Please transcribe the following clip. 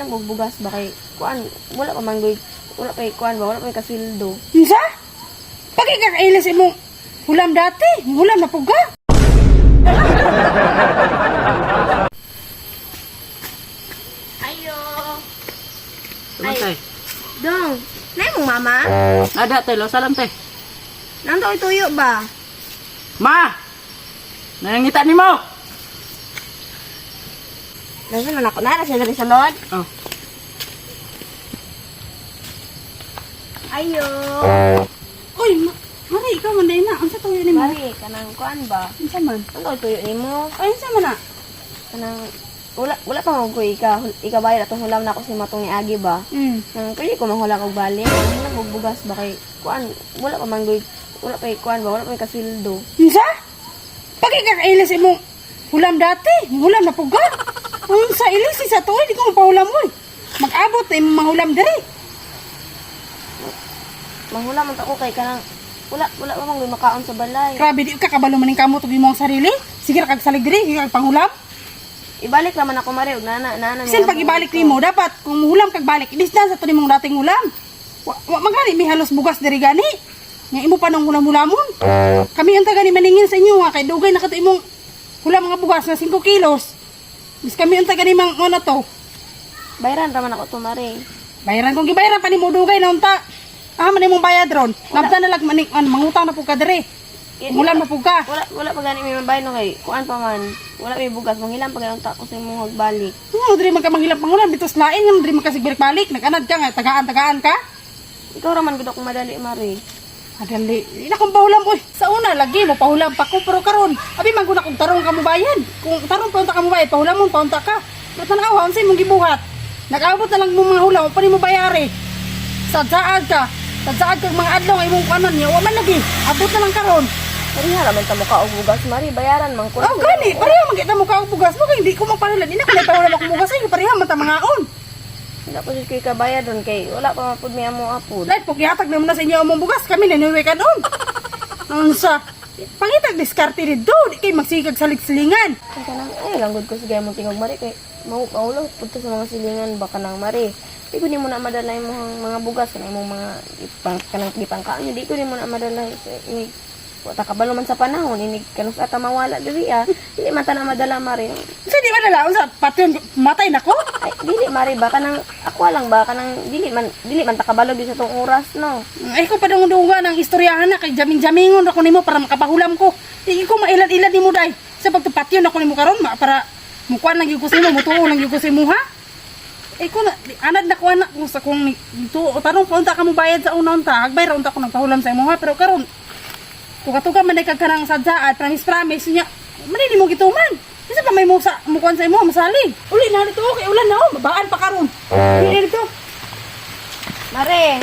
manghilang og bugas ba kay kuan wala pa man wala pa kuan ba wala pa kasildo. Isa? Pagay ka kailis imong hulam dati, hulam na puga. Ayo. Ay. Dong, nay mong mama? Ada tay, lo salam tay. Nanto ituyo ba? Ma. Nangita nimo. Nasa man ako na siya sa lod. Oh. Ayo. Uy, mari ikaw man day na. Unsa tuyo nimo? Mari kanang kuan ba? Unsa man? Nanto ituyo nimo? Ay, unsa man na? Kanang wala pa mo ko ika bayad atong hulam na ako si matong ni Agi ba? Nang pwede ko manghula og balik, manghula og bugas ba kay kuan wala pa man wala pa kuan ba wala pa kasildo. Unsa? Pagay ka kailis imong hulam dati, hulam na puga. Unsa ilis sa tuyo, di ko mapahulam mo. Mag-abot na imong mahulam diri. Manghula man ta ko kay kanang wala pa man makaon sa balay. Grabe, di ka kabalo maning kamot og imong sarili. Sige ra kag salig diri, kag panghulam. Ibalik naman ako mari og nana. Sin pag ibalik nimo, dapat kung hulam kag balik, i-distance sa to nimong dating hulam. Wa magani mi halos bugas diri gani. Nga imo pa nang hulam-hulamon. Kami ang taga ni maningin sa inyo ha, kay dugay na kato imong hulam mga bugas na 5 kilos. Bis kami ang taga ni mang ano to. Bayaran raman ako to mari. Bayaran kung gibayaran pa nimo dugay na unta. Man imong bayad ron. Nabta na lag maning mangutang na pug ka diri. Hulam na pug ka. Wala pa gani may mabayad no kay kuan pa man. Wala may bugas manghilang pa ganun ta ko sa imong magbalik. Diri man ka manghilap pangulam bitos lain nga diri man ka sigbalik-balik. Nag-anad ka nga tagaan ka. Ikaw raman gud ako madali mari. Adali, ina kong pahulam oy. Sa una lagi mo pahulam pa ko pero karon, abi man guna kung tarong ka mo bayad. Kung tarong pa unta ka mo bayad, pahulam mo pa unta ka. Pero tanaw unsay mong gibuhat. Nag-abot na lang mo mga hulam, pa nimo bayari. Sadsaad ka. Sadsaad kag mga adlaw nga imong kanan niya, wa man lagi. Abot na lang karon. Pareha raman ta mo ka og bugas mari bayaran man ko. Oh, gani, pareha man kita mo ka og bugas mo kay hindi ko mapahulam. Ina ko na pahulam ako bugas ay pareha man ta mangaon. Wala pa jud kay kabayad don kay wala pa man pud mi amo apod. Dahil pag ihatag naman na sa inyo among bugas, kami nanuwi ka doon. Unsa? Pangitag diskarte dito, di kay magsigag sa ligsilingan. Kanang ay lang gud ko sige mo tingog mari kay maulo pud sa mga silingan baka nang mari. Di ko ni mo na madala imong mga bugas kanang imong mga kanang gipangkaan niyo di ko ni mo na madala sa ini wata kabalo man sa panahon ini kanus ata mawala diri dili man ta na madala mari. Sa di ba dala unsa patyon matay nako? Ay dili mari ba kanang ako lang ba kanang dili man ta kabalo gyud sa tong oras no. Ay ko padungdungan ang istoryahan na kay jamin-jamingon ako nimo para makapahulam ko. Di ko mailad-ilad nimo day. Sa pagtupatyon ako nimo karon para mukuan lang gyud ko sa imo, mutuo lang gyud ko sa imo ha. Ay ko na anad na ko anak ko sa kung dito tarong pa unta ka mo bayad sa una-unta. Hagbay ra unta ko nagpahulam sa imo ha pero karon tuga-tuga man ay kagkarang sadsaad, promise niya. Manili mo gituman. Kasi pa may mukuan sa imo, masali. Uli na dito, okay, ulan na mabaan pa karon. Uli dito. Mare.